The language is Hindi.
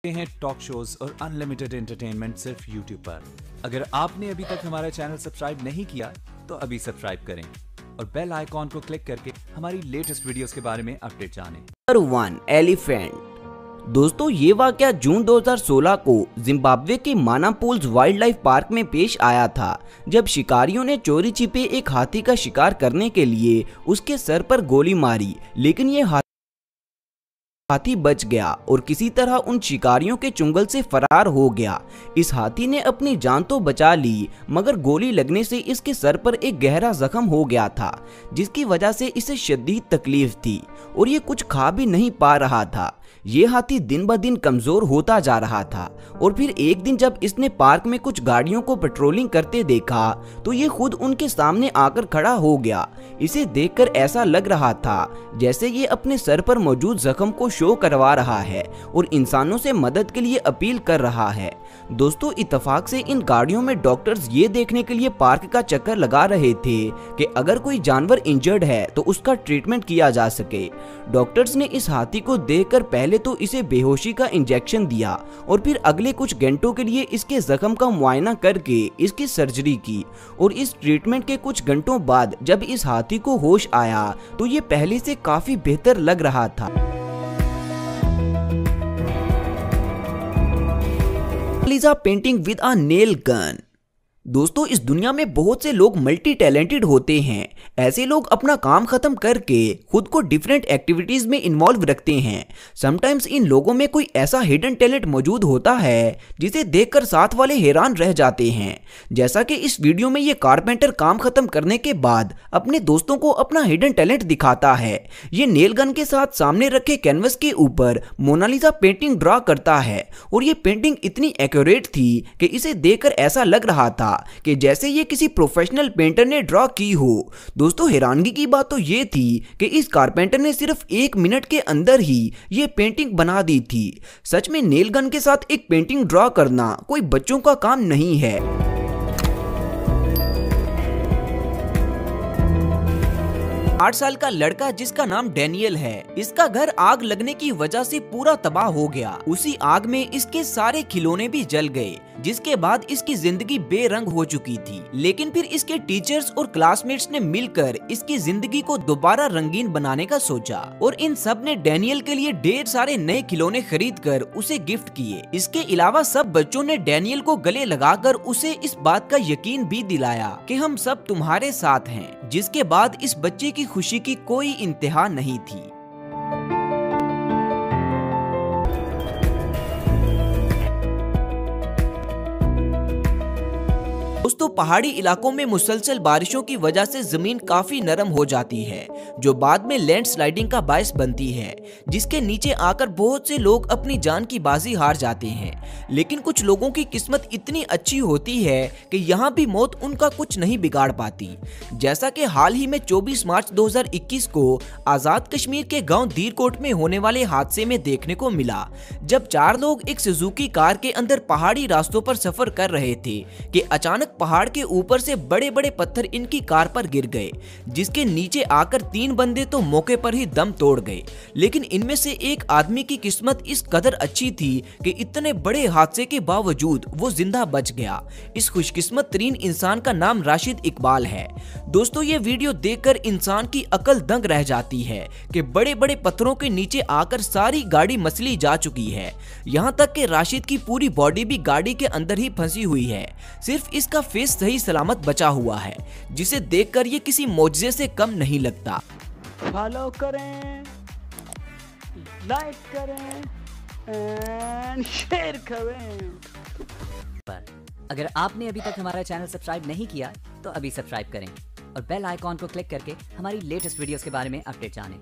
हैं टॉक शोज और अनलिमिटेड एंटरटेनमेंट सिर्फ यूट्यूब पर। अगर आपने अभी तक हमारा चैनल सब्सक्राइब नहीं किया तो अभी सब्सक्राइब करें और बेल आइकॉन को क्लिक करके हमारी लेटेस्ट वीडियोस के बारे में अपडेट जानें। Number 1 elephant. दोस्तों, ये वाकया जून 2016 को जिम्बाब्वे के मानापोल्स वाइल्ड लाइफ पार्क में पेश आया था, जब शिकारियों ने चोरी छिपे एक हाथी का शिकार करने के लिए उसके सर पर गोली मारी, लेकिन ये हाथी बच गया और किसी तरह उन शिकारियों के चुंगल से फरार हो गया। इस हाथी ने अपनी जान तो बचा ली, मगर गोली लगने से इसके सर पर एक गहरा जख्म हो गया था, जिसकी वजह से इसे शदीद तकलीफ थी और ये कुछ खा भी नहीं पा रहा था। ये हाथी दिन ब दिन कमजोर होता जा रहा था और फिर एक दिन जब इसने पार्क में कुछ गाड़ियों को पेट्रोलिंग करते देखा तो ये खुद उनके सामने आकर खड़ा हो गया। इसे देखकर ऐसा लग रहा था जैसे ये अपने सर पर मौजूद जख्म को शो करवा रहा है और इंसानों से मदद के लिए अपील कर रहा है। दोस्तों, इत्तेफाक से इन गाड़ियों में डॉक्टर्स ये देखने के लिए पार्क का चक्कर लगा रहे थे कि अगर कोई जानवर इंजर्ड है तो उसका ट्रीटमेंट किया जा सके। डॉक्टर्स ने इस हाथी को देखकर पहले तो इसे बेहोशी का इंजेक्शन दिया और फिर अगले कुछ घंटों के लिए इसके जख्म का मुआयना करके इसकी सर्जरी की और इस ट्रीटमेंट के कुछ घंटों बाद जब इस हाथी को होश आया तो ये पहले से काफी बेहतर लग रहा था। Mona Lisa painting with a nail gun. दोस्तों, इस दुनिया में बहुत से लोग मल्टी टैलेंटेड होते हैं। ऐसे लोग अपना काम खत्म करके खुद को डिफरेंट एक्टिविटीज में इन्वॉल्व रखते हैं। समटाइम्स इन लोगों में कोई ऐसा हिडन टैलेंट मौजूद होता है जिसे देखकर साथ वाले हैरान रह जाते हैं। जैसा कि इस वीडियो में ये कारपेंटर काम खत्म करने के बाद अपने दोस्तों को अपना हिडन टैलेंट दिखाता है। ये नेल गन के साथ सामने रखे कैनवस के ऊपर मोनालिसा पेंटिंग ड्रॉ करता है और ये पेंटिंग इतनी एक्यूरेट थी कि इसे देखकर ऐसा लग रहा था कि जैसे ये किसी प्रोफेशनल पेंटर ने ड्रॉ की हो। दोस्तों, हैरानगी की बात तो ये थी कि इस कारपेंटर ने सिर्फ 1 मिनट के अंदर ही ये पेंटिंग बना दी थी। सच में नेल गन के साथ एक पेंटिंग ड्रॉ करना कोई बच्चों का काम नहीं है। 8 साल का लड़का जिसका नाम डैनियल है, इसका घर आग लगने की वजह से पूरा तबाह हो गया। उसी आग में इसके सारे खिलौने भी जल गए, जिसके बाद इसकी जिंदगी बेरंग हो चुकी थी। लेकिन फिर इसके टीचर्स और क्लासमेट्स ने मिलकर इसकी जिंदगी को दोबारा रंगीन बनाने का सोचा और इन सब ने डैनियल के लिए ढेर सारे नए खिलौने खरीद कर उसे गिफ्ट किए। इसके अलावा सब बच्चों ने डैनियल को गले लगाकर उसे इस बात का यकीन भी दिलाया कि हम सब तुम्हारे साथ हैं। जिसके बाद इस बच्चे की खुशी की कोई इंतहा नहीं थी। दोस्तों, पहाड़ी इलाकों में मुसलसल बारिशों की वजह से जमीन काफी नरम हो जाती है, जो बाद में लैंडस्लाइडिंग का बायस बनती है, जिसके नीचे आकर बहुत से लोग अपनी जान की बाजी हार जाते हैं। लेकिन कुछ लोगों की किस्मत इतनी अच्छी होती है कि यहाँ भी मौत उनका कुछ नहीं बिगाड़ पाती। जैसा कि हाल ही में 24 मार्च 2021 को आजाद कश्मीर के गांव दीरकोट में होने वाले हादसे में देखने को मिला, जब 4 लोग एक सुजुकी कार के अंदर पहाड़ी रास्तों पर सफर कर रहे थे कि अचानक पहाड़ के ऊपर से बड़े बड़े पत्थर इनकी कार पर गिर गए, जिसके नीचे आकर 3 बंदे तो मौके पर ही दम तोड़ गए। लेकिन इनमें से एक आदमी की किस्मत इस कदर अच्छी थी कि इतने बड़े हादसे के बावजूद वो जिंदा बच गया। इस खुशकिस्मत तरीन इंसान का नाम राशिद इकबाल है। दोस्तों, ये वीडियो देखकर इंसान की अकल दंग रह जाती है कि बड़े बड़े पत्थरों के नीचे आकर सारी गाड़ी मसली जा चुकी है। यहाँ तक कि राशिद की पूरी बॉडी भी गाड़ी के अंदर ही फंसी हुई है, सिर्फ इसका फेस सही सलामत बचा हुआ है, जिसे देखकर ये किसी मौजज़े से कम नहीं लगता। फॉलो करें, लाइक करें एंड शेयर करें। अगर आपने अभी तक हमारा चैनल सब्सक्राइब नहीं किया तो अभी सब्सक्राइब करें और बेल आइकॉन को क्लिक करके हमारी लेटेस्ट वीडियोस के बारे में अपडेट जानें।